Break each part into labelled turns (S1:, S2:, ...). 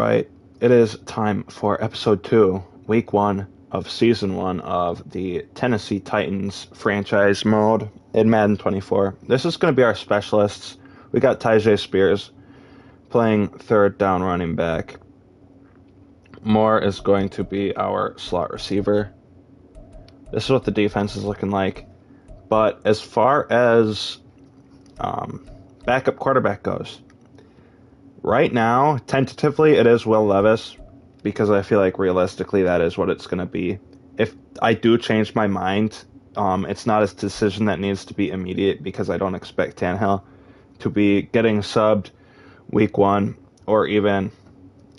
S1: Right, it is time for episode 2, week 1 of season 1 of the Tennessee Titans franchise mode in Madden 24. This is going to be our specialists. We got Tyjae Spears playing third down running back. Moore is going to be our slot receiver. This is what the defense is looking like. But as far as backup quarterback goes, right now, tentatively, it is Will Levis because I feel like realistically that is what it's going to be. If I do change my mind, it's not a decision that needs to be immediate because I don't expect Tannehill to be getting subbed week 1 or even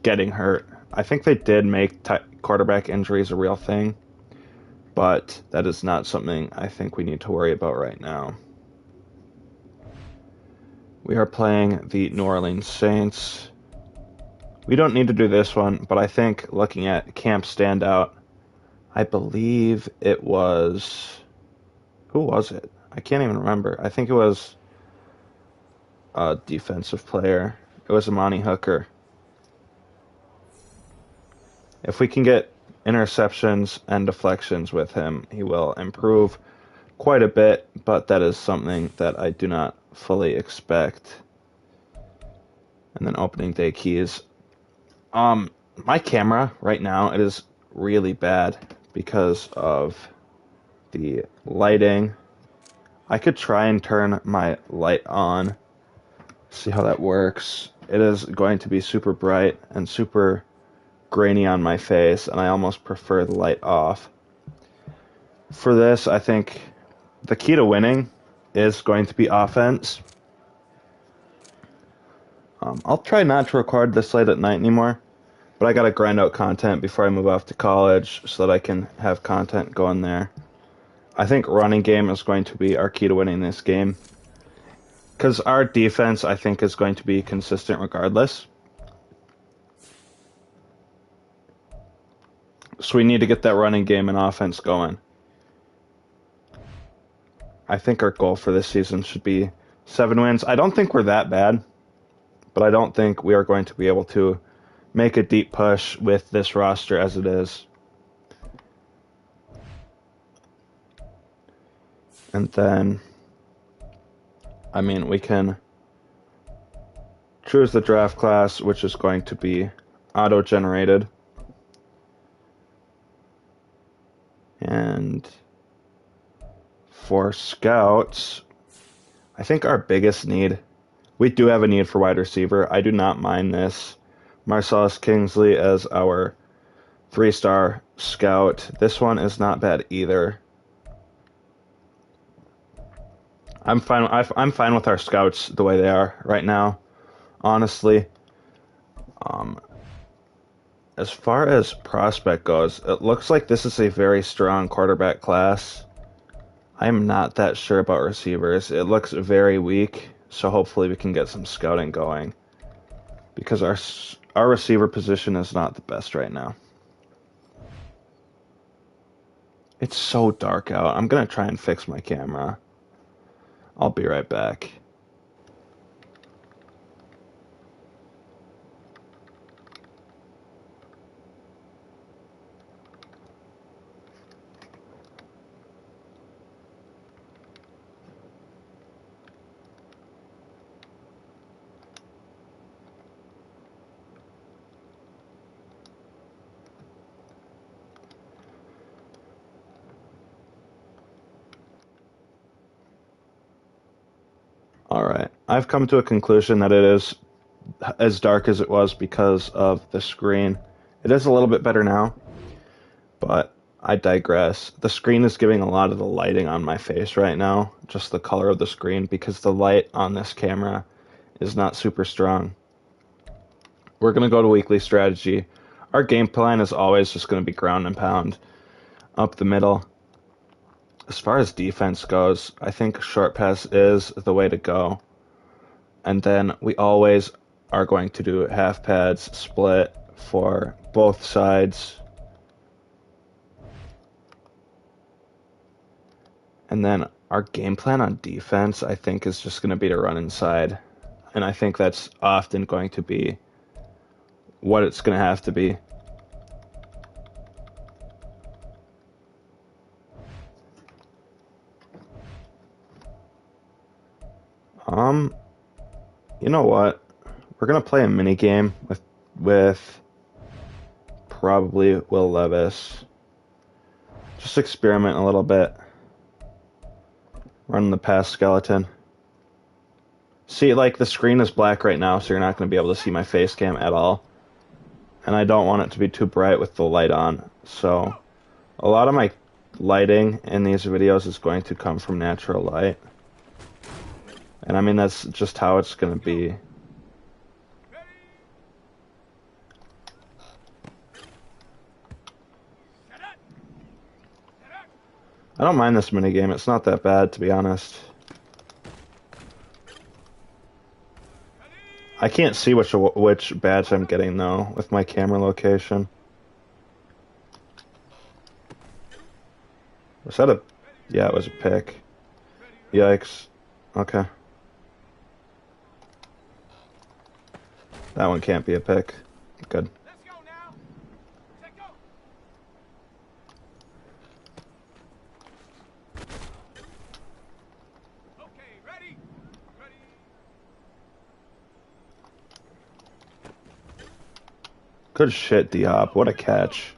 S1: getting hurt. I think they did make quarterback injuries a real thing, but that is not something I think we need to worry about right now. We are playing the New Orleans Saints. We don't need to do this one, but I think looking at camp standout, I believe it was... Who was it? I can't even remember. I think it was a defensive player. It was Amani Hooker. If we can get interceptions and deflections with him, he will improve quite a bit, but that is something that I do not fully expect. And then opening day keys. My camera right now, it is really bad because of the lighting. I could try and turn my light on, see how that works. It is going to be super bright and super grainy on my face, and I almost prefer the light off. For this, I think the key to winning is going to be offense. I'll try not to record this late at night anymore, but I gotta grind out content before I move off to college so that I can have content going there. I think running game is going to be our key to winning this game. Because our defense, I think, is going to be consistent regardless. So we need to get that running game and offense going. I think our goal for this season should be 7 wins. I don't think we're that bad, but I don't think we are going to be able to make a deep push with this roster as it is. And then, we can choose the draft class, which is going to be auto-generated. And for scouts, I think our biggest need, we do have a need for wide receiver. I do not mind this. Marcellus Kingsley as our 3-star scout. This one is not bad either. I'm fine with our scouts the way they are right now, honestly. As far as prospect goes, it looks like this is a very strong quarterback class. I'm not that sure about receivers. It looks very weak, so hopefully we can get some scouting going. Because our receiver position is not the best right now. It's so dark out. I'm going to try and fix my camera. I'll be right back. Alright, I've come to a conclusion that it is as dark as it was because of the screen. It is a little bit better now, but I digress. The screen is giving a lot of the lighting on my face right now, just the color of the screen, because the light on this camera is not super strong. We're going to go to weekly strategy. Our game plan is always just going to be ground and pound up the middle. As far as defense goes, I think short pass is the way to go. And then we always are going to do half pads split for both sides. And then our game plan on defense, I think, is just going to be to run inside. And I think that's often going to be what it's going to have to be. You know what? We're going to play a mini game with probably Will Levis. Just experiment a little bit. Run the past skeleton. See, like, the screen is black right now, so you're not going to be able to see my face cam at all. And I don't want it to be too bright with the light on. So, a lot of my lighting in these videos is going to come from natural light. And I mean, that's just how it's going to be. I don't mind this minigame. It's not that bad, to be honest. I can't see which badge I'm getting, though, with my camera location. Was that a... Yeah, it was a pick. Yikes. Okay. That one can't be a pick. Good. Good shit, Diop. What a catch.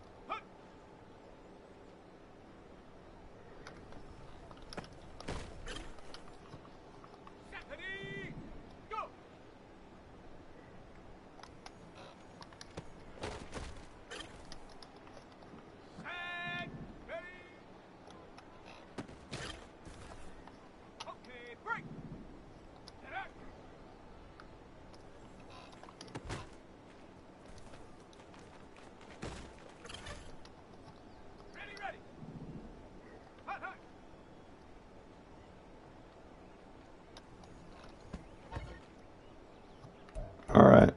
S1: Alright.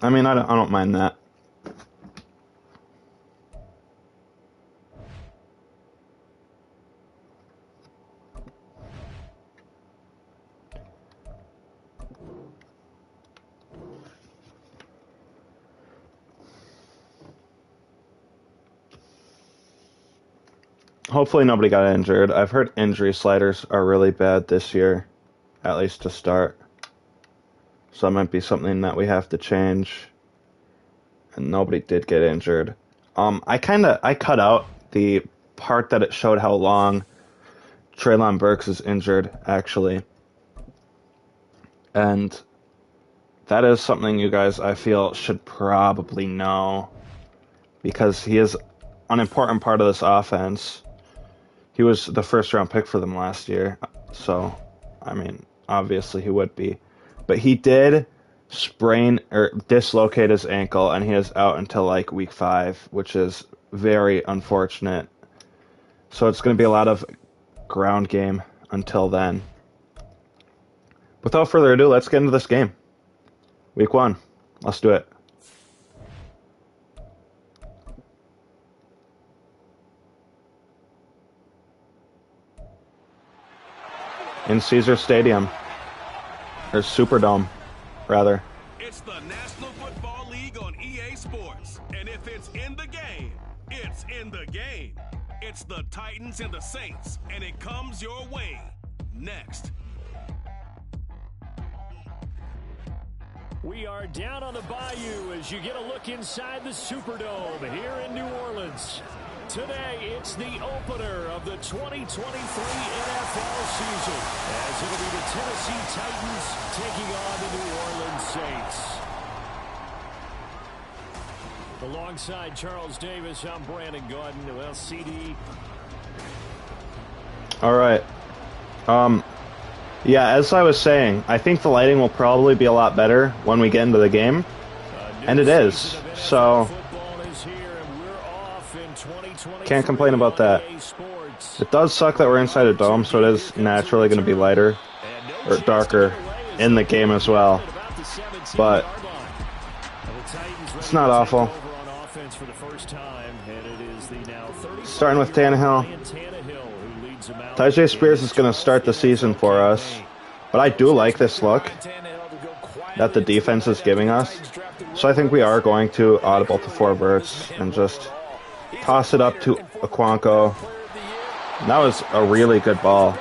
S1: I mean, I don't mind that. Hopefully nobody got injured. I've heard injury sliders are really bad this year, at least to start. So that might be something that we have to change. And nobody did get injured. I cut out the part that it showed how long Treylon Burks is injured, actually. And that is something you guys, I feel, should probably know. Because he is an important part of this offense. He was the first round pick for them last year. So, I mean, obviously he would be. But he did sprain or dislocate his ankle, and he is out until like week 5, which is very unfortunate. So it's going to be a lot of ground game until then. Without further ado, let's get into this game. Week 1. Let's do it. In Caesar Stadium. Or Superdome, rather.
S2: It's the National Football League on EA Sports. And if it's in the game, it's in the game. It's the Titans and the Saints, and it comes your way next.
S3: We are down on the bayou as you get a look inside the Superdome here in New Orleans. Today, it's the opener of the 2023 NFL season, as it'll be the Tennessee Titans taking on the New Orleans Saints. Alongside Charles Davis, I'm Brandon Gordon. Well, CD.
S1: All right. Yeah, as I was saying, I think the lighting will probably be a lot better when we get into the game, and it is. So can't complain about that. It does suck that we're inside a dome, so it is naturally going to be lighter or darker in the game as well. But it's not awful. Starting with Tannehill. Tyjae Spears is going to start the season for us, but I do like this look. that the defense is giving us. So I think we are going to audible to 4 verts and just toss it up to Aquanco. That was a really good ball.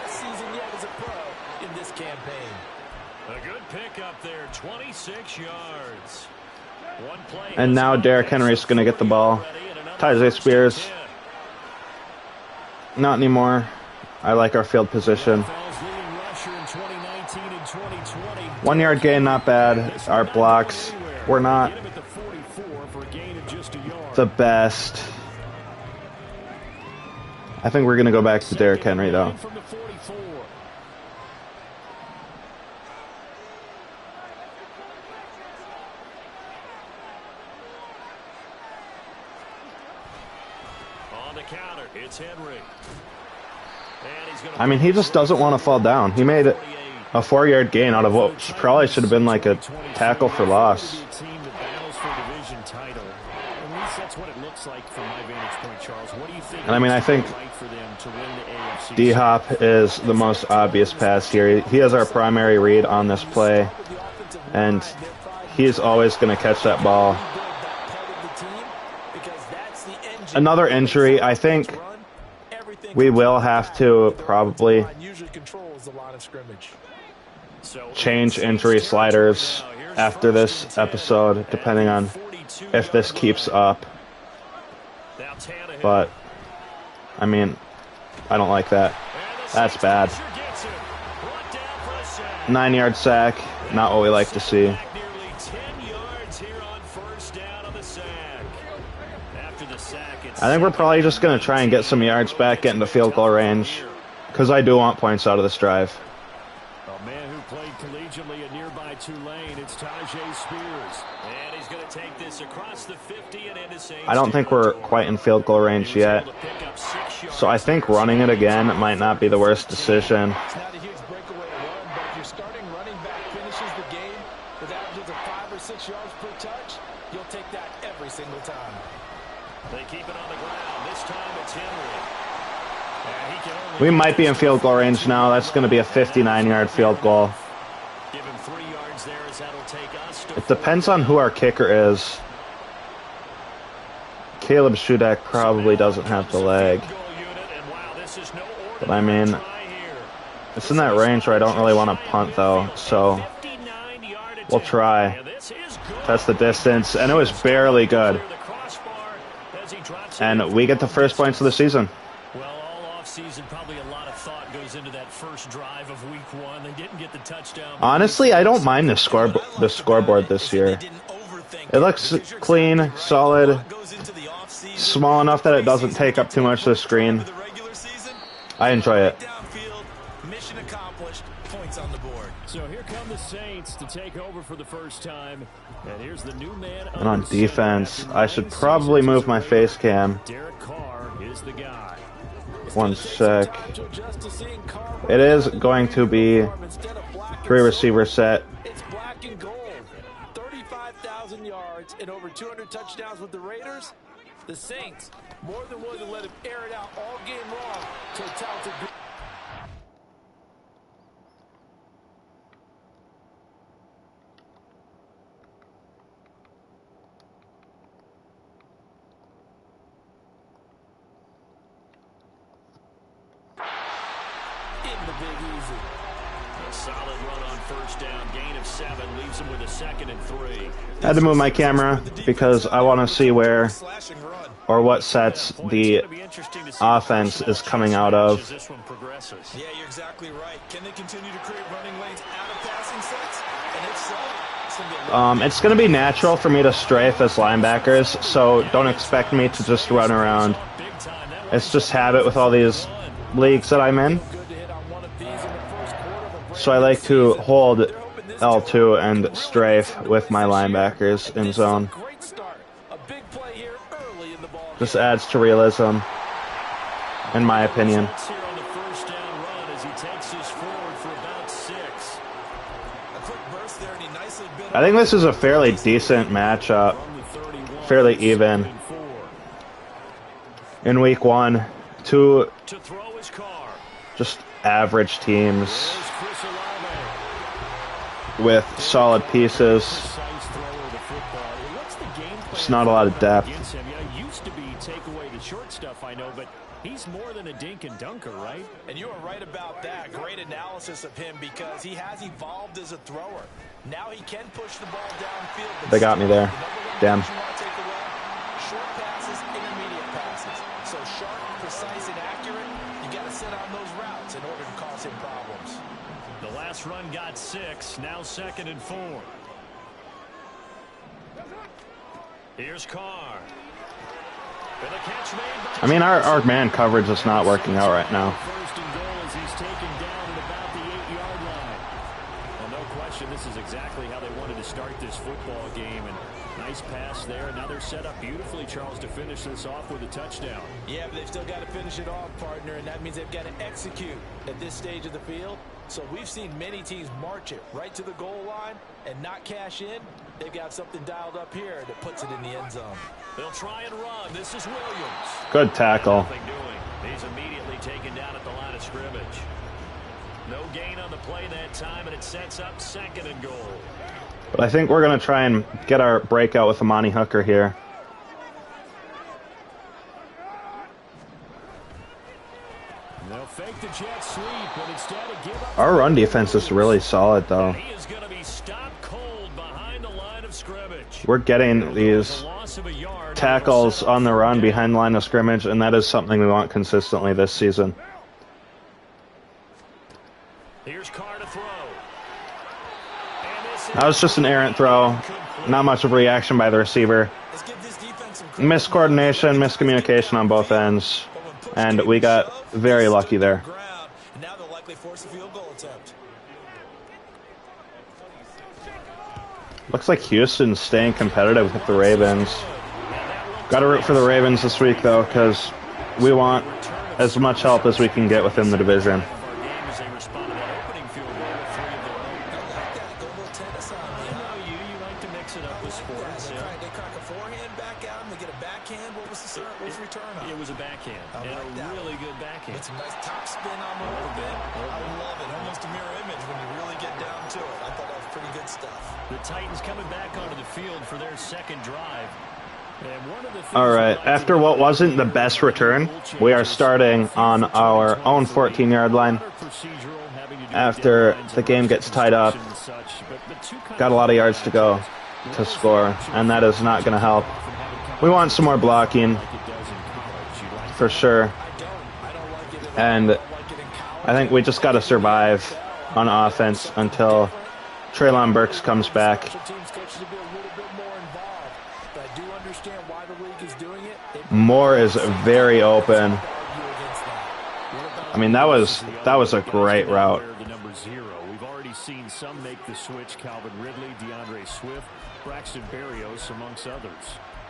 S3: A good pickup there, 26 yards.
S1: And now Derrick Henry's going to get the ball. Tyjae Spears. Not anymore. I like our field position. 1 yard gain, not bad. Our blocks were not the best. I think we're going to go back to Derrick Henry, though.
S3: On the counter, it's Henry.
S1: I mean, he just doesn't want to fall down. He made it a 4 yard gain out of what probably should have been like a tackle for loss. And I mean, I think D-Hop is the most obvious pass here. He is our primary read on this play, and he's always going to catch that ball. Another injury, I think we will have to probably change injury sliders after this episode, depending on if this keeps up. But, I mean, I don't like that. That's bad. 9 yard sack, not what we like to see. I think we're probably just going to try and get some yards back, get into field goal range, because I do want points out of this drive.
S3: A man who played collegiately at nearby Tulane, it's Tyjae Spears. And he's going to take this across the 50 and into St.
S1: I don't think we're quite in field goal range yet, so I think running it again might not be the worst decision.
S4: It's not a huge breakaway to run, but if your starting running back finishes the game with averages of 5 or 6 yards per touch, you'll take that every single time.
S3: They keep it on the ground. This time it's Henry.
S1: We might be in field goal range now. That's going to be a 59-yard field goal.
S3: Give him 3 yards there as that'll take us to
S1: It depends on who our kicker is. Caleb Shudak probably doesn't have the leg. But I mean, it's in that range where I don't really want to punt though, so we'll try. Test the distance, and it was barely good. And we get the first points of the season.
S3: Well, all offseason, probably a lot of thought goes into that first drive of week 1. They didn't get the touchdown.
S1: Honestly, I don't mind the scoreboard this year. It looks clean, solid, small enough that it doesn't take up too much of the screen. I enjoy it.
S4: Mission accomplished. Points on the board.
S3: So here come the Saints to take over for the first time. And here's the new man.
S1: And on defense, I should probably move my face cam.
S3: Derek Carr is the guy.
S1: 1 sec. It is going to be 3 receiver set.
S4: It's black and gold. 35,000 yards and over 200 touchdowns with the Raiders. The Saints more than willing to let him air it out all game long to a talented group. In the Big Easy.
S3: A solid run on first down. Gain of 7 leaves him with a 2nd and 3.
S1: I had to move my camera because I want to see where or what sets the offense is coming out of.
S4: Yeah, you're exactly right. Can they continue to create running lanes out of passing sets? And if so,
S1: It's going to be natural for me to strafe as linebackers, so don't expect me to just run around. It's just habit with all these leagues that I'm in. So I like to hold L2 and strafe with my linebackers in zone. This adds to realism, in my opinion. I think this is a fairly decent matchup, fairly even. In week 1, 2 just average teams. with solid pieces. Just not a lot of depth.
S3: Used to be take away the short stuff, I know, but he's more than a dink and dunker, right?
S4: And you are right about that. Great analysis of him because he has evolved as a thrower. Now he can push the ball downfield.
S1: They got me there. Damn.
S4: Short passes, intermediate passes. So sharp, precise, and accurate. You got to sit on those routes in order to cause him problems.
S3: The last run got 6. Now 2nd and 4. Here's Carr.
S1: I mean, our man coverage is not working out right now.
S3: First and goal as he's taken down at about the 8-yard line. Well, no question, this is exactly how they wanted to start this football game. And nice pass there. Now they're set up beautifully, Charles, to finish this off with a touchdown.
S4: Yeah, but they've still got to finish it off, partner, and that means they've got to execute at this stage of the field. So we've seen many teams march it right to the goal line and not cash in. They've got something dialed up here that puts it in the end zone.
S3: They'll try and run. This is Williams.
S1: Good tackle.
S3: Nothing doing. He's immediately taken down at the line of scrimmage. No gain on the play that time, and it sets up 2nd and goal.
S1: But I think we're going to try and get our breakout with Amani Hooker here.
S3: They'll fake the jet sweep, but instead of give up.
S1: Our run defense is really solid, though.
S3: He is going to be stopped cold behind the line of scrimmage.
S1: We're getting these tackles on the run behind the line of scrimmage, and that is something we want consistently this season.
S3: Here's Carr to throw.
S1: That was just an errant throw. Not much of a reaction by the receiver. Miscoordination, miscommunication on both ends. And we got very lucky there. Looks like Houston's staying competitive with the Ravens. Got to root for the Ravens this week, though, because we want as much help as we can get within the division.
S3: It was a backhand, and a really good backhand.
S4: It's a nice top spin on the little bit. I love it. Almost a mirror image when you really get down to it. I thought that was pretty good stuff.
S3: The Titans coming back onto the field for their 2nd drive. And one of the
S1: all right, after what wasn't the best return, we are starting on our own 14-yard line. After the game gets tied up, got a lot of yards to go to score, and that is not going to help. We want some more blocking, for sure. And I think we just got to survive on offense until Treylon Burks comes back. Moore is very open. I mean, that was a great route.
S3: We've already seen some make the switch. Calvin Ridley, DeAndre Swift, Braxton Berrios, amongst others.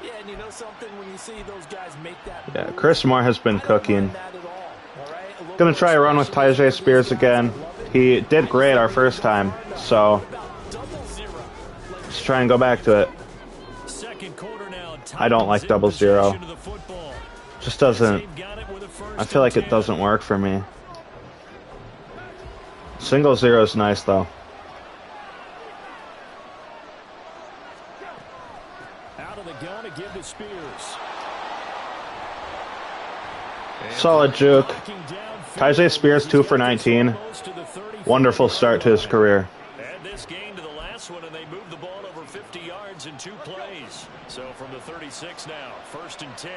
S4: Yeah, and you know something, when you see those guys make that.
S1: Yeah, Chris Moore has been cooking. Gonna try a run with Tyjae Spears again. He did great our first time, so let's try and go back to it. I don't like 0-0. Just doesn't. I feel like it doesn't work for me. 0 is nice though.
S3: Out of the gun to give to Spears.
S1: Solid juke. Tyjae Spears 2 for 19. Wonderful start to his career.
S3: Add this game to the last one, and they moved the ball over 50 yards in 2 plays. So from the 36 now, 1st and 10.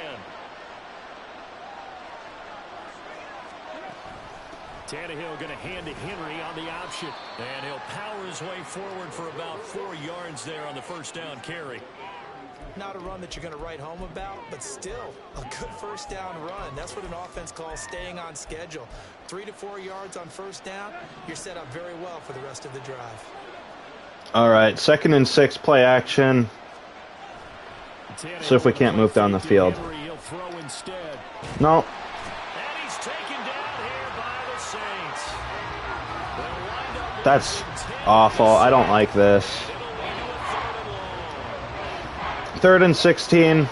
S3: Tannehill going to hand to Henry on the option. And he'll power his way forward for about 4 yards there on the 1st down carry.
S4: Not a run that you're going to write home about, but still a good 1st down run. That's what an offense calls staying on schedule. 3 to 4 yards on 1st down, you're set up very well for the rest of the drive.
S1: All right, 2nd and 6, play action. So if we can't move down the field. No. That's awful. I don't like this. 3rd and 16.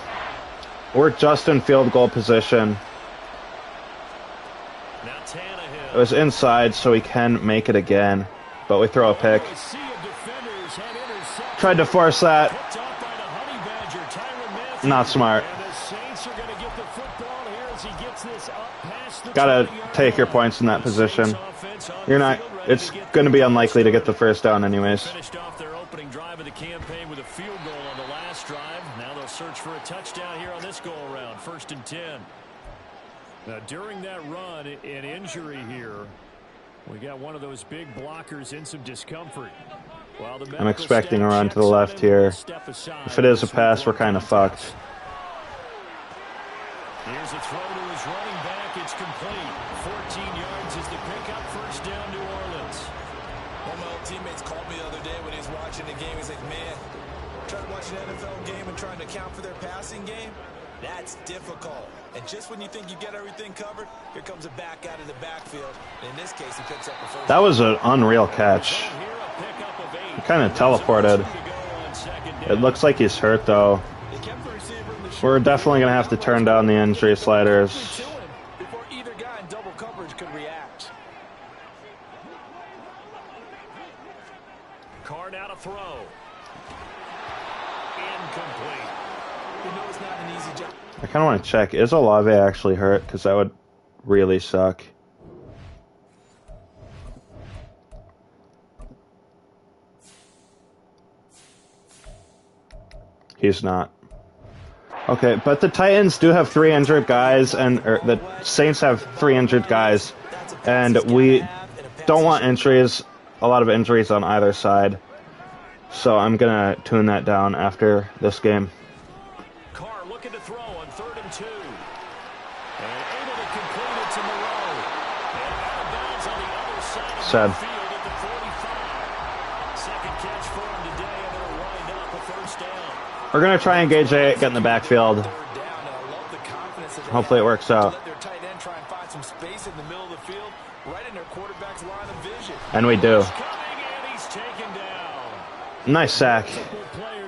S1: We're just in field goal position. It was inside, so we can make it again. But we throw a pick. Tried to force that. Not smart. Gotta take your points in that position. You're not. It's going to be unlikely to get the first down anyways.
S3: Finished off their opening drive of the campaign with a field goal on the last drive. Now they'll search for a touchdown here on this go around. 1st and 10. Now during that run, an injury here. We got one of those big blockers in some discomfort.
S1: I'm expecting a run to the left here. If it is a pass, we're kind of fucked.
S3: Here's a throw to his running back. It's complete. 14 yards is the pickup. 1st down, New Orleans.
S4: One of my old teammates called me the other day when he was watching the game. He's like, man, trying to watch an NFL game and trying to account for their passing game, that's difficult. And just when you think you get everything covered, here comes a back out of the backfield. And in this case, he picks up the first.
S1: That was an unreal catch. He kind of teleported. It looks like he's hurt, though. We're definitely going to have to turn down the injury sliders.
S4: Before either guy in double coverage could react.
S3: Carr now to throw. Incomplete.
S4: You know it's not an easy job.
S1: I kind of want to check. Is Olave actually hurt? Because that would really suck. He's not. Okay, but the Titans do have 3 injured guys, and the Saints have 3 injured guys, and we don't want injuries, a lot of injuries on either side. So I'm gonna tune that down after this game.
S3: Carr looking to throw on 3rd and 2. And able to complete it to Moreau. And out of bounds on the other side of
S1: Sad.
S3: the field at the 45. Second catch for him today, and it'll wind up a 1st down.
S1: We're gonna try and engage it, get in the backfield. Hopefully it works out.
S4: Let their tight end try and find some space in the middle of the field, right in their quarterback's line of vision.
S1: And we do.
S3: Coming, and he's taken down.
S1: Nice sack.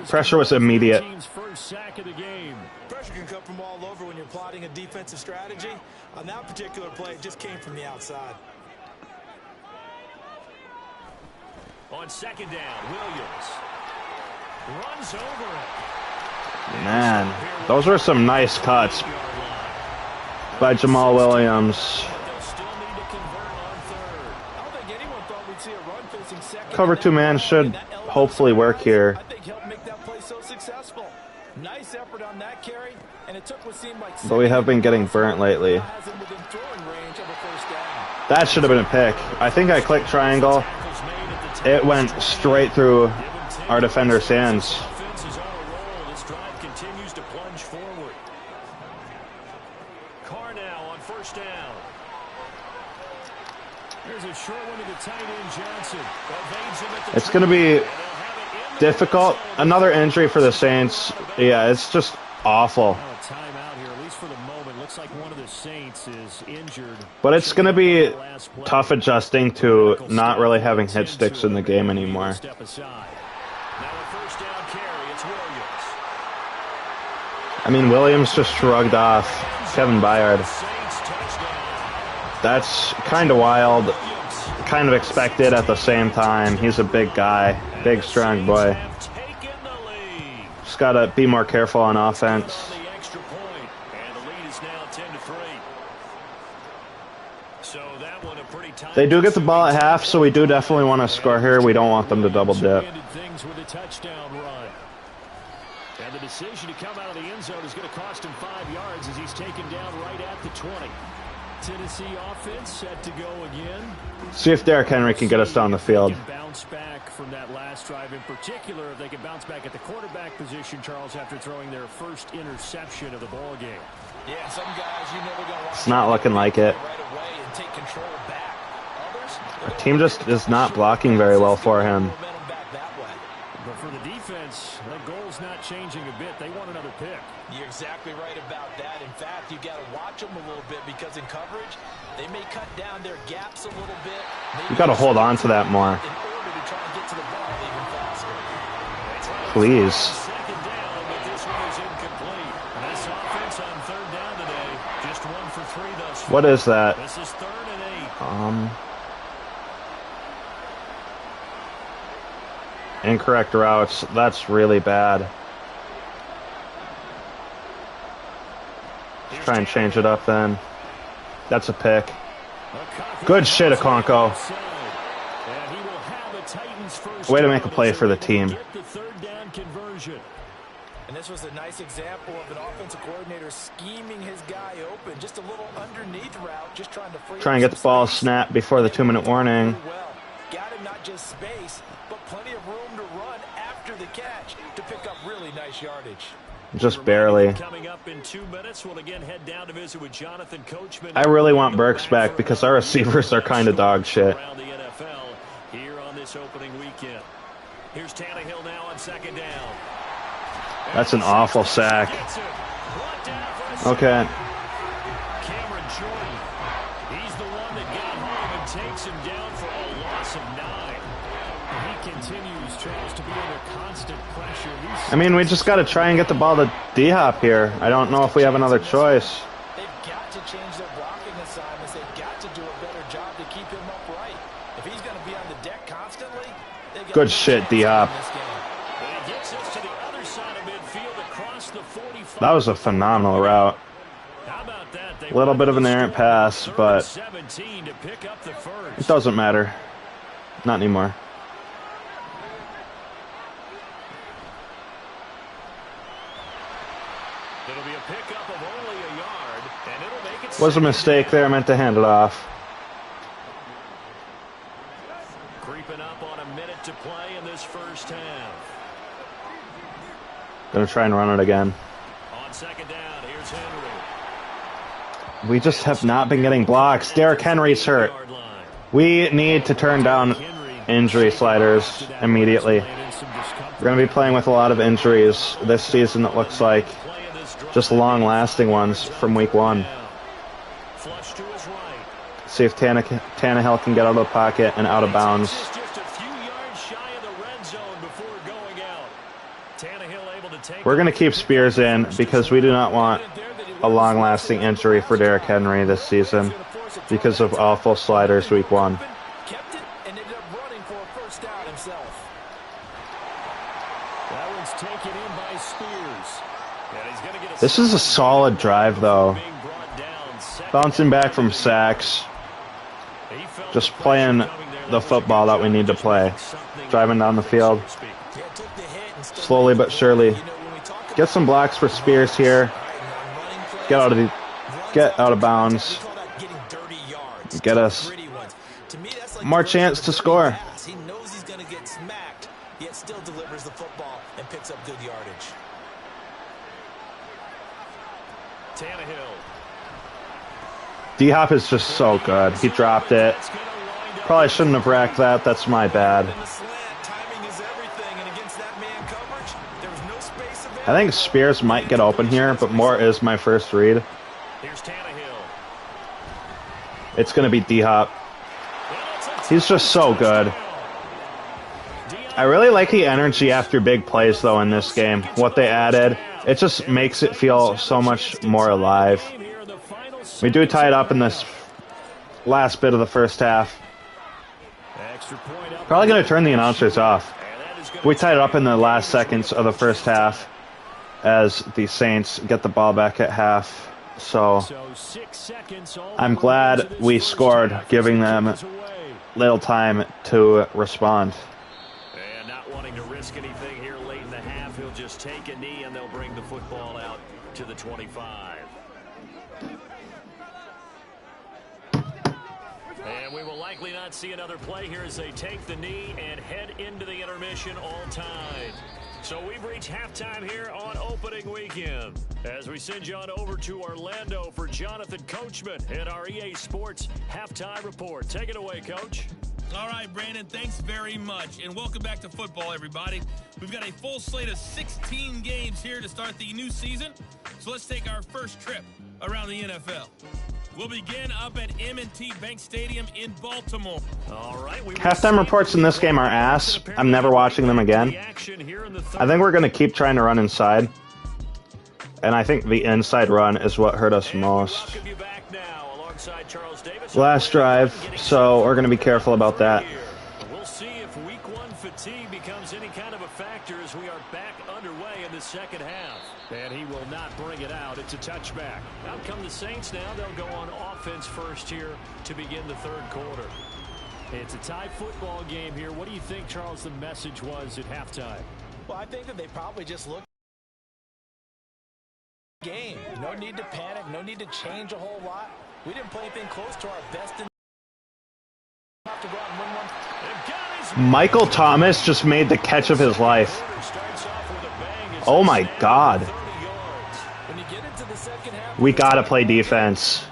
S1: Pressure was immediate.
S3: Team's first sack of the game.
S4: Pressure can come from all over when you're plotting a defensive strategy. On that particular play, it just came from the outside.
S3: On 2nd down, Williams runs over it.
S1: Man, those were some nice cuts by Jamal Williams.
S3: They'll still need to convert on 3rd.
S4: I don't think anyone thought we'd see a run facing second.
S1: Cover 2 man should hopefully work here.
S4: I think helped make that play so successful. Nice effort on that carry, and it took what seemed like.
S1: But we have been getting burnt lately.
S4: Has him within throwing range of a 1st down.
S1: That should have been a pick. I think I clicked triangle. It went straight through our defender's hands.
S3: Offense is on a roll. This drive continues to plunge forward. Carr now on 1st down. Here's a short one to the tight end, Johnson. Evades him at the
S1: It's going to be difficult. Another injury for the Saints. Yeah, it's just awful.
S3: Timeout here, at least for the moment. Looks like one of the Saints is injured.
S1: But it's going to be tough adjusting to not really having hit sticks in the game anymore.
S3: Step aside. Now a 1st down carry. It's Williams.
S1: I mean, Williams just shrugged off Kevin Byard.
S3: Saints touchdown.
S1: That's kind of wild. Kind of expected at the same time. He's a big guy. Big, strong boy.
S3: Have taken the lead.
S1: Just got to be more careful on offense.
S3: On the extra point, and the lead is now 10-3. So that one a pretty tight.
S1: They do get the ball at half, so we do definitely want to score here. We don't want them to double dip.
S3: Things with a touchdown run. And the decision to come out of the end zone is going to cost him 5 yards as he's taken down right at the 20. Tennessee offense set to go again.
S1: See if Derrick Henry can get us down the field.
S3: Can bounce back from that last drive in particular. If they can bounce back at the quarterback position, Charles, after throwing their first interception of the ball game.
S4: Yeah, some guys you know we're going to watch.
S1: It's not looking like it.
S4: Right away and take control back. Others,
S1: Our team just is not blocking very well for him.
S4: momentum back that way.
S3: But for the defense, the goal's not changing a bit. They want another pick.
S4: You're exactly right about that. In fact, you got to watch them a little bit because in coverage, they may cut down their gaps a little bit.
S1: You got to hold on to that more.
S4: In order to try and get to the ball even faster.
S1: Please.
S3: Second down, but this one is incomplete. This offense on 3rd down today, just 1 for 3 thus far.
S1: What is that?
S3: This is 3rd and 8.
S1: Incorrect routes. That's really bad. Let's try and change it up then. That's a pick. Good shit, Okonkwo. Way to make a play for the team.
S4: And this was a nice example of an offensive coordinator scheming his guy open. Just a little underneath route, just trying to free
S1: Try and get the ball snapped before the 2-minute warning.
S4: Got him not just space, but plenty of room to run after the catch to pick up really nice yardage.
S1: Just barely.
S3: Coming up in 2 minutes, we'll again head down to visit with Jonathan Coachman.
S1: I really want Burks back because our receivers are kind of dog shit.
S3: Around the NFL here on this opening weekend. Here's Tannehill now on second down.
S1: That's an awful sack. Okay.
S3: Cameron Jordan, he's the one that got home and takes him down for a loss of 9. He continues, Charles, to be under constant pressure.
S1: I mean, we just got to try and get the ball to D-Hop here. I don't know if we have another choice.
S4: They've got to change their blocking assignments. They've got to do a better job to keep him upright. If he's going to be on the deck constantly,
S1: good shit, D-Hop. That was a phenomenal route. A little bit of an errant pass, but it doesn't matter. Not anymore.
S3: It'll be a pickup of only a yard, and it'll make it.
S1: Was a mistake there. I meant to hand it off.
S3: Creeping up on a minute to play in this first half.
S1: Gonna try and run it again.
S3: On second down, here's Henry.
S1: We just have not been getting blocks. Derrick Henry's hurt. We need to turn down injury sliders immediately. We're going to be playing with a lot of injuries this season, it looks like. Just long-lasting ones from week 1. See if Tannehill can get out of the pocket and out of bounds. We're going to keep Spears in because we do not want a long-lasting injury for Derrick Henry this season because of awful sliders week 1.
S4: Kept it and ended up running for a first down himself.
S3: That one's taken in by Spears. And he's gonna get a
S1: This is a solid drive, though. Bouncing back from sacks. Just playing the football that we need to play. Driving down the field. Slowly but surely. Get some blocks for Spears here. Get out of bounds. Get us more chance to score.
S4: He knows he's going to get smacked, yet still delivers the football and picks up good yardage.
S3: Tannehill.
S1: D-Hop is just so good. He dropped it. Probably shouldn't have racked that. That's my bad. I think Spears might get open here, but Moore is my first read.
S3: Here's Tannehill.
S1: It's going to be D-Hop. He's just so good. I really like the energy after big plays, though, in this game. What they added, it just makes it feel so much more alive. We do tie it up in this last bit of the first half. Probably going to turn the announcers off. We tied it up in the last seconds of the first half as the Saints get the ball back at half. So I'm glad we scored, giving them little time to respond.
S3: And not wanting to risk anything here late in the half, he'll just take a knee and they'll bring the football out to the 25. And we will likely not see another play here as they take the knee and head into the intermission all tied. So we've reached halftime here on opening weekend. As we send you on over to Orlando for Jonathan Coachman and our EA Sports Halftime Report. Take it away, Coach.
S2: All right, Brandon, thanks very much. And welcome back to football, everybody. We've got a full slate of 16 games here to start the new season. So let's take our first trip around the NFL. We'll begin up at M&T Bank Stadium in Baltimore.
S3: All right.
S1: Halftime reports in this game are ass. I'm never watching them again. I think we're going to keep trying to run inside. And I think the inside run is what hurt us most. Last drive, so we're going to be careful about that.
S3: We'll see if week 1 fatigue becomes any kind it's a touchback. Out come the Saints now. They'll go on offense first here to begin the third quarter. It's a tie football game here. What do you think, Charles, the message was at halftime?
S4: Well, I think that they probably just looked at the game. No need to panic. No need to change a whole lot. We didn't play anything close to our best. Have to go out and win one.
S1: Michael Thomas just made the catch of his life. Oh my God. We gotta play defense.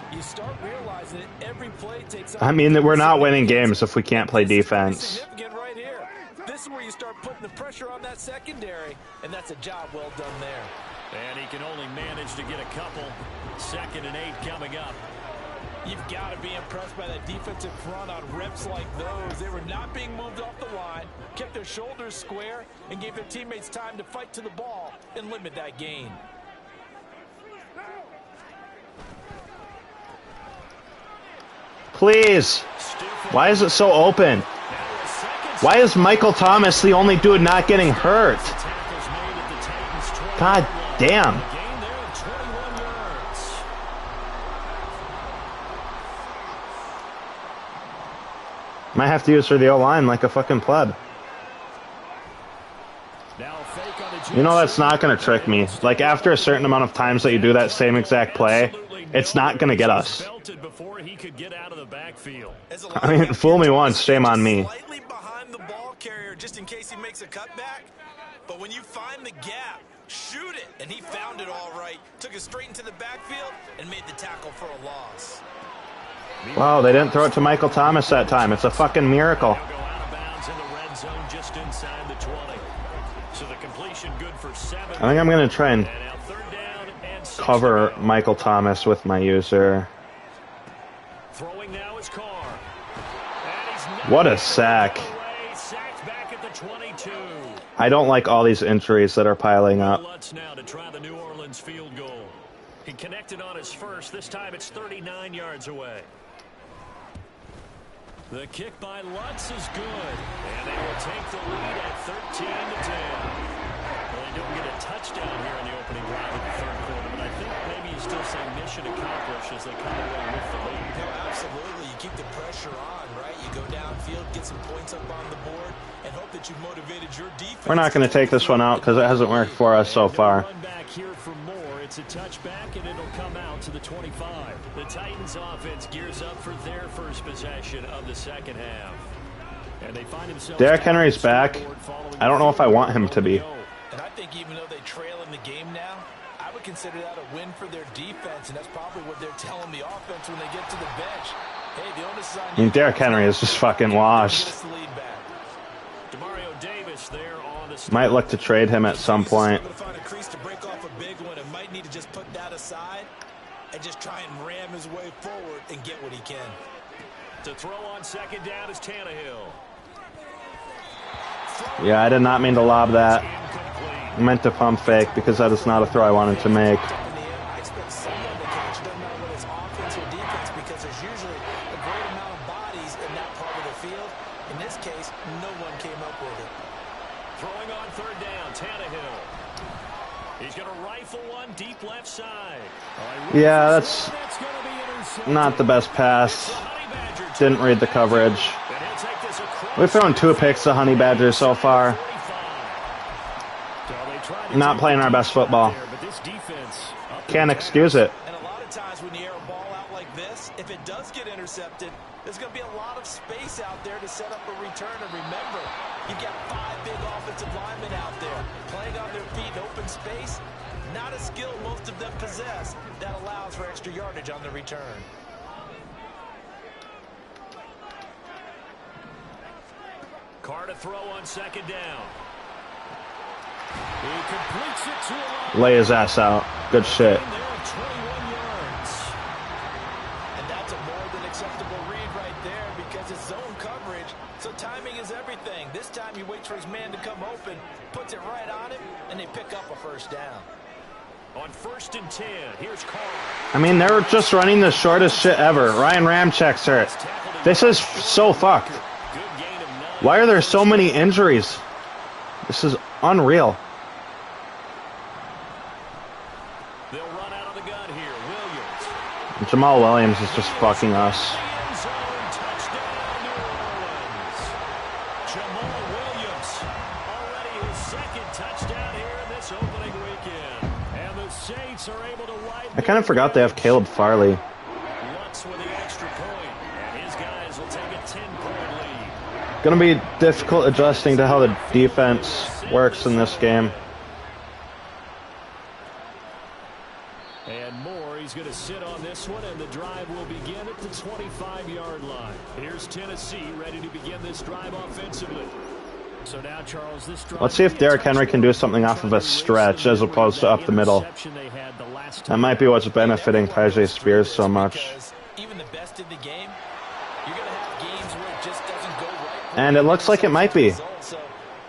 S1: I mean, we're not winning games if we can't play defense.
S4: This is where you start putting the pressure on that secondary, and that's a job well done there.
S3: And he can only manage to get a couple. 2nd and 8 coming up.
S4: You've got to be impressed by that defensive front on reps like those. They were not being moved off the line, kept their shoulders square, and gave their teammates time to fight to the ball and limit that gain.
S1: Please. Why is it so open? Why is Michael Thomas the only dude not getting hurt? God damn. Might have to use for the O-line like a fucking pleb. You know that's not going to trick me. Like, after a certain amount of times that you do that same exact play, it's not going to get us. I mean, fool me once, shame on me.
S4: Slightly behind the ball carrier just in case he makes a cutback. But when you find the gap, shoot it. And he found it all right. Took it straight into the backfield and made the tackle for a loss.
S1: Wow, they didn't throw it to Michael Thomas that time. It's a fucking miracle. I think I'm going to try and cover Michael Thomas with my user. What a sack. I don't like all these injuries that are piling up.
S3: He connected on his first. This time it's 39 yards away. The kick by Lutz is good. And they will take the lead at 13-10. Well, they don't get a touchdown here in the opening drive of the third quarter, but I think maybe you still say mission accomplished as they come away with the lead.
S4: No, absolutely. You keep the pressure on, right? You go downfield, get some points up on the board, and hope that you've motivated your defense.
S1: We're not going to take this one out because it hasn't worked for us so far.
S3: It's a touchback, and it'll come out to the 25. The Titans offense gears up for their first possession of the second half. And they find themselves
S1: Derrick Henry's back. I don't know if I want him to be.
S4: And I think even though they trail in the game now, I would consider that a win for their defense, and that's probably what they're telling the offense when they get to the bench. Hey, the onus is on you.
S1: I mean, Derrick Henry is just fucking washed. Might look to trade him at some point.
S4: Need to just put that aside and just try and ram his way forward and get what he can.
S3: To throw on second down is Tannehill.
S1: Yeah, I did not mean to lob that. I meant to pump fake because that is not a throw I wanted to make.
S4: I expect someone to catch, no matter whether it's offense or defense, because there's usually a great amount of bodies in that part of the field. In this case, no one came up with it.
S3: Throwing on third down, Tannehill. He's going to rifle one deep left side.
S1: Yeah, that's not the best pass. Didn't read the coverage. We've thrown 2 picks to Honey Badger so far. Not playing our best football. Can't excuse it.
S4: And a lot of times when you air a ball out like this, if it does get intercepted, there's going to be a lot of space out there to set up a return. And remember, you've got 5 big offensive linemen out there playing on their feet in open space. Not a skill most of them possess that allows for extra yardage on the return.
S3: Carr to throw on second down. He completes it to
S1: Lay his ass out. Good shit.
S4: And that's a more than acceptable read right there because it's zone coverage. So timing is everything. This time he waits for his man to come open, puts it right on him, and they pick up a first down.
S3: On 1st and 10, here's Carr.
S1: I mean, they're just running the shortest shit ever. Ryan Ramchek's hurt. This is so fucked. Why are there so many injuries? This is unreal.
S3: They'll run out of the got here? Williams.
S1: Jamal Williams is just fucking us.
S3: Touchdown, New Orleans. Jamal Williams, already his second touchdown here in this opening weekend. And the Saints are able to wipe.
S1: I kind of forgot they have Caleb Farley.
S3: Lutz with the extra point, and his guys will take a 10-point lead.
S1: Gonna be difficult adjusting to how the defense works in this game.
S3: And more, he's going to sit on this one, and the drive will begin at the 25-yard line. Here's Tennessee ready to begin this drive offensively. So now, Charles, this drive,
S1: Let's see if Derrick Henry can do something off of a stretch as opposed to up the middle. That might be what's benefiting Tyjae Spears so much.
S4: Even the best in the game, you're going to have games where it just doesn't go right.
S1: And it looks like it might be.
S4: So,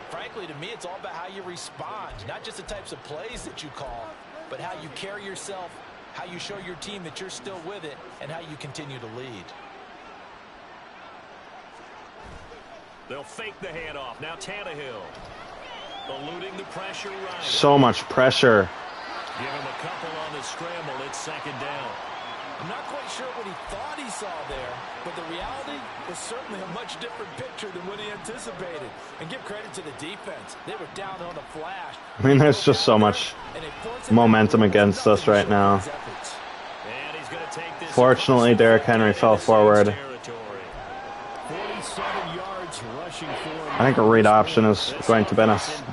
S4: frankly, to me, it's all about how you respond, not just the types of plays that you call, but how you carry yourself, how you show your team that you're still with it, and how you continue to lead.
S3: They'll fake the handoff. Now Tannehill eluding the pressure right.
S1: So much pressure.
S3: Give him a couple on the scramble. It's second down.
S4: I'm not quite sure what he thought he saw there, but the reality was certainly a much different picture than what he anticipated. And give credit to the defense. They were down on a flash.
S1: I mean, there's just so much momentum against us right now.
S3: And he's going to take this.
S1: Fortunately, Derrick Henry fell forward.
S3: 47 yards rushing for.
S1: I think a read option is going to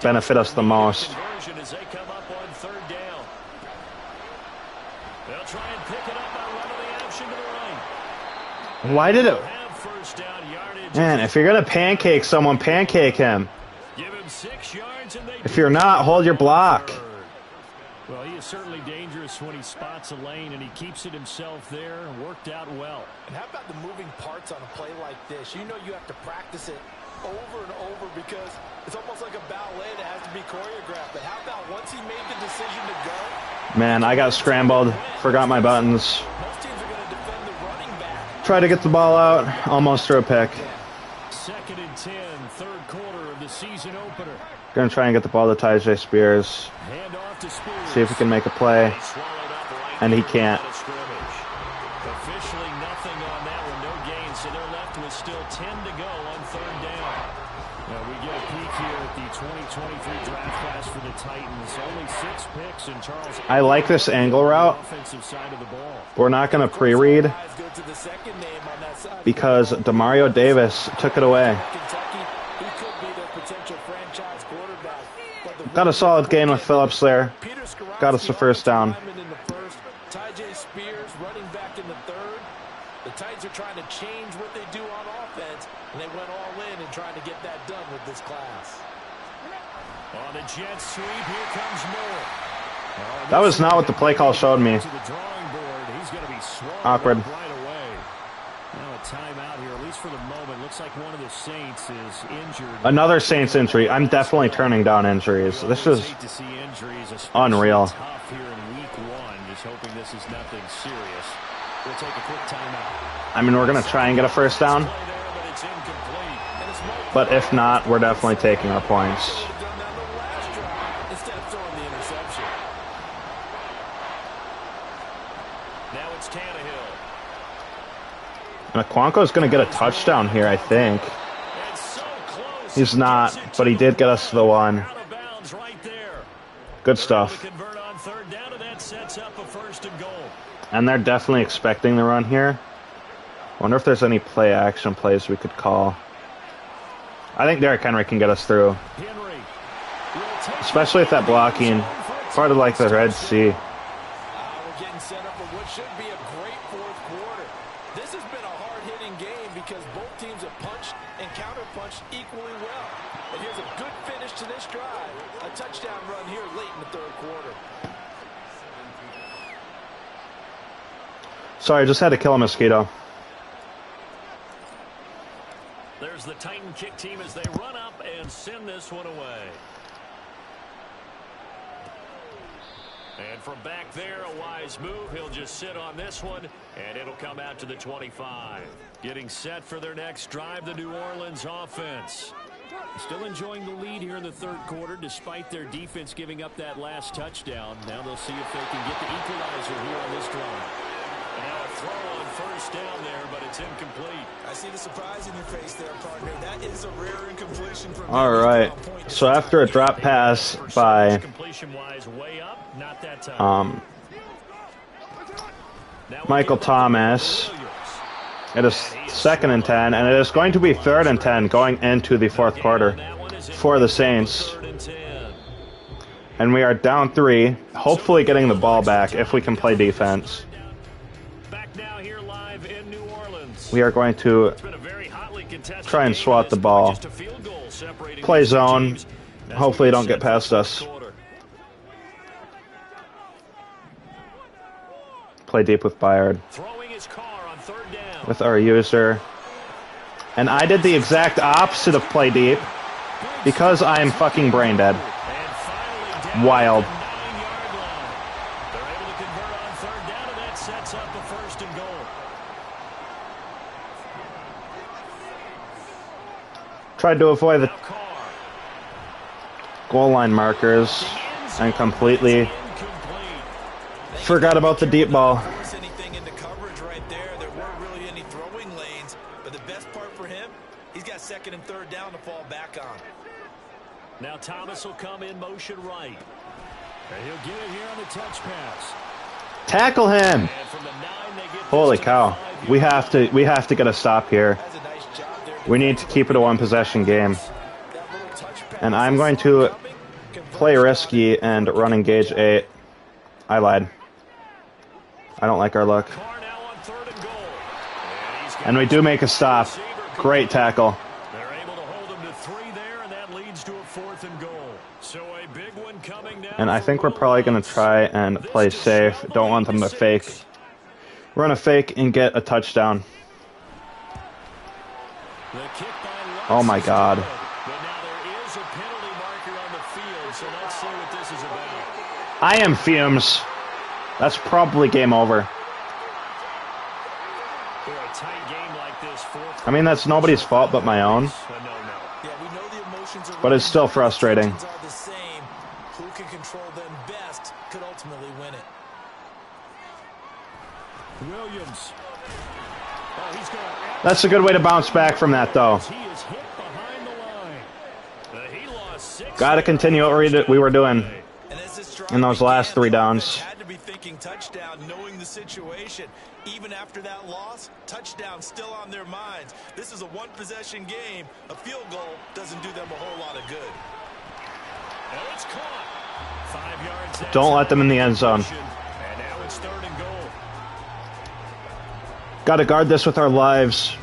S1: benefit us the most.
S3: Conversion as they come up on third down. They'll try and pick it up by running the option to the right.
S1: Why did it?
S3: Have first down yardage.
S1: Man, if you're going to pancake someone, pancake him.
S3: Give him 6 yards and they
S1: If you're not, hold your block.
S3: Well, he is certainly dangerous when he spots a lane, and he keeps it himself there. Worked out well.
S4: And how about the moving parts on a play like this? You know you have to practice it over and over because it's almost like a ballet that has to be choreographed. But how about once he made the decision to go?
S1: Man, I got scrambled. Forgot my buttons.
S4: Most teams are going to defend the running back.
S1: Try to get the ball out. Almost threw a pick.
S3: 2nd and 10, third quarter of the season opener.
S1: Gonna try and get the ball to Tyjae Spears.
S3: Hand off to Spears.
S1: See if he can make a play. And he can't.
S3: Officially nothing on that one, no gain, so they're left with still 10 to go on third down. Now we get a peek here at the 2023 draft class for the Titans. Only 6 picks in Charles.
S1: I like this angle route.
S3: Offensive side of the ball.
S1: We're not gonna pre-read because Demario Davis took it away. Got a solid gain with Phillips there. Got us the first down.
S4: Tyjae Spears running back in the third. The Titans are trying to change what they do on offense, and they went all in and trying to get that done with this class.
S3: On the jet sweep, here comes Moore.
S1: That was not what the play call showed me.
S3: To the drawing board. He's going to be
S1: Awkward.
S3: right away. Now a timeout here, at least for the moment. Looks like one of the Saints is injured.
S1: Another Saints injury. I'm definitely turning down injuries. This is unreal.
S3: Tough here in week 1. Just hoping this is nothing serious. We'll take a quick timeout.
S1: I mean, we're going to try and get a first down.
S3: Play there, but it's incomplete.
S1: But if not, we're definitely taking our points.
S3: Now it's Tannehill.
S1: And Okonkwo's going to get a touchdown here, I think.
S3: And so close.
S1: He's not, but he did get us to the one.
S3: Out of bounds right there.
S1: Good stuff.
S3: To convert on third down, and that sets up a first and goal.
S1: And they're definitely expecting the run here. Wonder if there's any play action plays we could call. I think Derrick Henry can get us through.
S3: Henry will take
S1: Especially if that blocking, part of like the Red Sea.
S4: We're getting set up for what should be a great fourth quarter. This has been a hard-hitting game because both teams have punched and counter-punched equally well. And here's a good finish to this drive. A touchdown run here late in the third quarter.
S1: Sorry, I just had to kill a mosquito.
S3: There's the Titan kick team as they run up and send this one away. And from back there, a wise move. He'll just sit on this one, and it'll come out to the 25. Getting set for their next drive, the New Orleans offense. Still enjoying the lead here in the third quarter, despite their defense giving up that last touchdown. Now they'll see if they can get the equalizer here on this drive. Now a throw on first down there, but it's incomplete.
S4: I see the surprise in your face there, partner. That is a rare incompletion from
S1: All right. So after a drop pass by Michael Thomas, it is 2nd and 10, and it is going to be 3rd and 10 going into the fourth quarter for the Saints. And we are down 3, hopefully getting the ball back if we can play defense. We are going to try and swat the ball. Play zone. Hopefully don't get past us. Play deep with Byard. With our user. And I did the exact opposite of play deep because I am fucking brain dead. Wild. Tried to avoid the goal line markers and completely forgot about the deep ball.
S4: Second and third down to fall back on.
S3: Now Thomas will come in motion right. And he'll get it here on the touch pass.
S1: Tackle him! Holy cow. We have to get a stop here. We need to keep it a one-possession game. And I'm going to play risky and run engage 8. I lied. I don't like our luck. And we do make a stop. Great tackle. And I think we're probably going to try and play safe. Don't want them to fake. Run a fake and get a touchdown. Oh my god. I am fumes. That's probably game over. I mean, that's nobody's fault but my own. But it's still frustrating.
S4: Who can control them best could ultimately win it.
S3: Williams.
S1: That's a good way to bounce back from that, though. Got to continue what we were doing in those last 3 downs.
S4: Had to be thinking touchdown, knowing the situation. Even after that loss, touchdown still on their minds. This is a one-possession game. A field goal doesn't do them a whole lot of good.
S3: It's caught. 5 yards.
S1: Don't let them in the end zone.
S3: And now it's 3rd and goal.
S1: Got to guard this with our lives.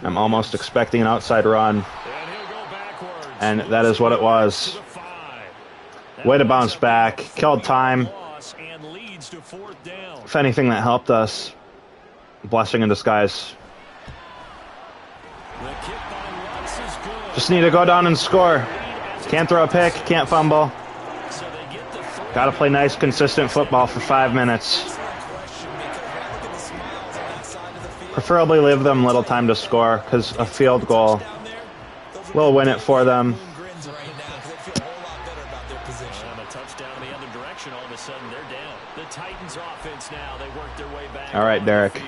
S1: I'm almost expecting an outside run. And that is what it was. Way to bounce back. Killed time. If anything, that helped us. Blessing in disguise. Just need to go down and score. Can't throw a pick, can't fumble. Gotta play nice, consistent football for 5 minutes. Preferably leave them little time to score, because a field goal will win it for them. All right, Derek.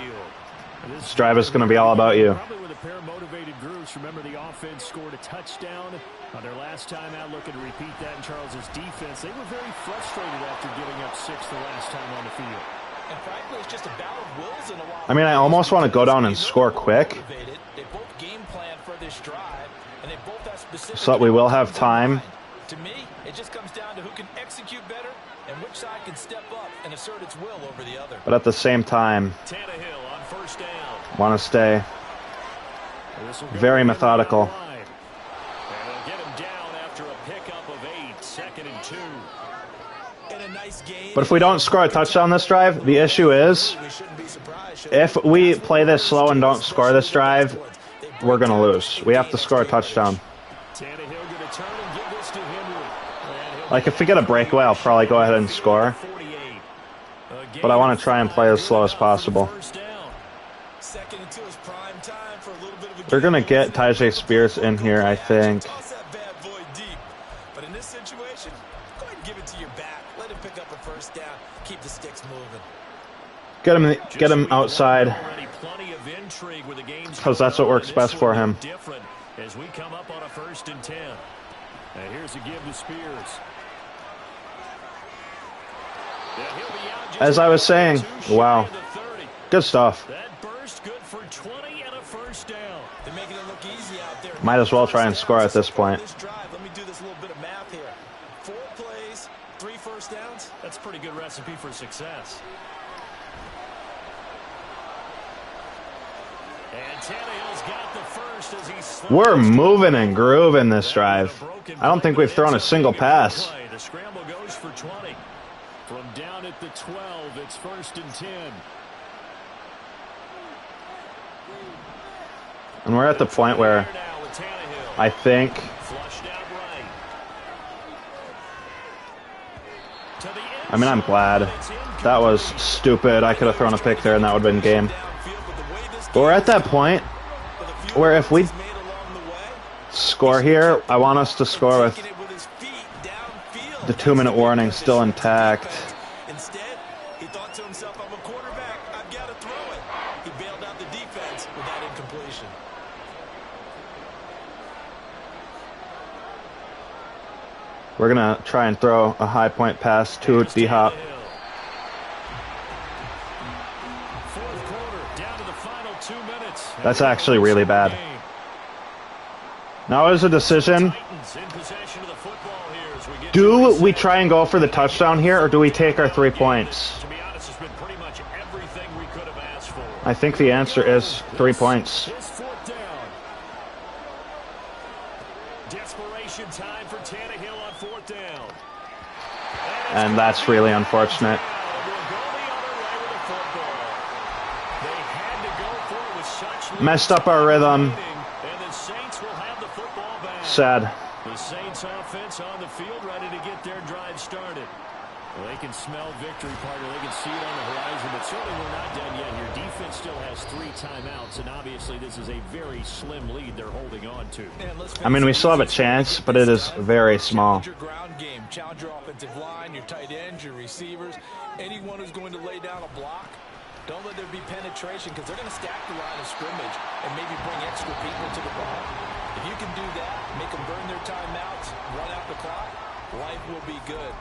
S1: This drive is going to be all about you.
S3: Probably with a pair of motivated groups. Remember, the offense scored a touchdown on their last time out. Looking to repeat that in Charles's defense. They were very frustrated after giving up 6 the last time on the field.
S4: And frankly, it's just a battle of wills in a while.
S1: I mean, I almost want to go down and score quick,
S4: They both game plan for this drive, and they both have specific
S1: so that we will have time.
S4: To me, it just comes down to who can execute better and which side can step up and assert its will over the other.
S1: But at the same time,
S3: Tannehill on first down.
S1: want to stay very methodical.
S3: And they'll get him down after a pickup of 8, 2nd and 2.
S4: In a nice game.
S1: But if we don't score a touchdown this drive, the issue is, if we play this slow and don't score this drive, we're going to lose. We have to score a touchdown. Like, if we get a breakaway, I'll probably go ahead and score. but I want to try and play as slow as possible.
S4: Second into his prime time for a little bit of a
S1: They're going to get Tyjae Spears in here, I think.
S4: Toss that bad boy deep. But in this situation, go ahead and give it to your back. Let him pick up a first down. Keep the sticks moving.
S1: Get him outside, because that's what works best for him.
S3: As we come up on a 1st and 10. Here's a give to Spears.
S1: As I was saying, wow, good stuff.
S3: That burst good for 20 and a first down.
S4: They're making it look easy out there.
S1: Might as well try and score at this point.
S4: Let me do this little bit of math here. 4 plays, 3 first downs.
S3: That's a pretty good recipe for success. And Tannehill's got the first as he
S1: We're moving and grooving this drive. I don't think we've thrown a single pass.
S3: The scramble goes for 20. From down at the 12, it's 1st and 10.
S1: And we're at the point where I think I'm glad. That was stupid. I could have thrown a pick there and that would have been game. But we're at that point where if we score here, I want us to score with the 2-minute warning still intact.
S4: Instead, he thought to himself, I'm a quarterback. I've got to throw it. He bailed out the defense with that incompletion.
S1: We're going to try and throw a high point pass to D-Hop. That's actually really bad. Now is a decision. Do we try and go for the touchdown here, or do we take our 3 points? I think the answer is 3 points. And that's really unfortunate. Messed up our rhythm. Sad.
S3: The Saints offense on the field, ready to get their drive started. Well, they can smell victory, partner. They can see it on the horizon, but certainly we're not done yet here. Defense still has 3 timeouts, and obviously this is a very slim lead they're holding on to.
S1: I mean, we still have a chance, but it is very small.
S4: Challenge your ground game. Challenge your offensive line, your tight ends, your receivers, anyone who's going to lay down a block. Don't let there be penetration, because they're going to stack the line of scrimmage and maybe bring extra people to the ball. If you can do that, make them burn their timeouts, run out the clock, life will be good.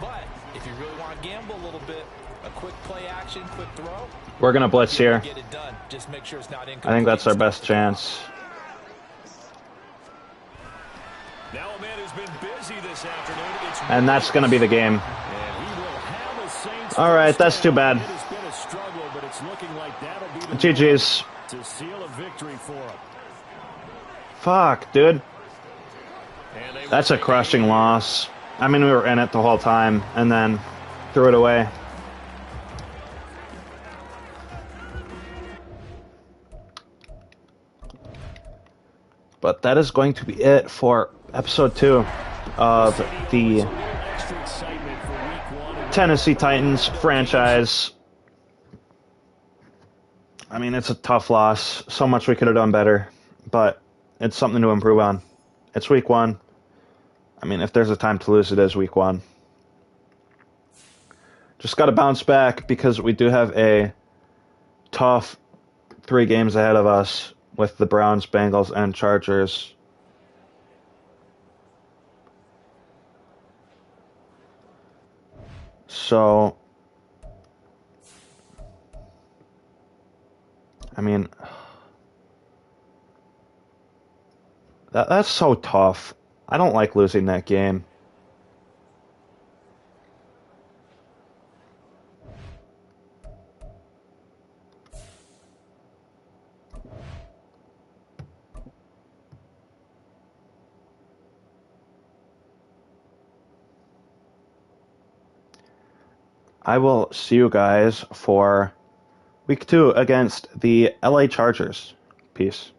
S4: But if you really want to gamble a little bit, a quick play action, quick throw.
S1: We're going to blitz here.
S4: Get it done. Just make sure it's not incomplete.
S1: I think that's our best chance.
S3: Now a man who's been busy this afternoon.
S1: And that's going to be the game. All right, that's too bad. GG's.
S3: To seal a victory for him.
S1: Fuck, dude. That's a crushing loss. I mean, we were in it the whole time, and then threw it away. But that is going to be it for episode 2 of the Tennessee Titans franchise. I mean, it's a tough loss. So much we could have done better, but it's something to improve on. It's week 1. I mean, if there's a time to lose, it is week 1. Just got to bounce back, because we do have a tough 3 games ahead of us with the Browns, Bengals, and Chargers. So, I mean, that's so tough. I don't like losing that game. I will see you guys for week 2 against the LA Chargers. Peace.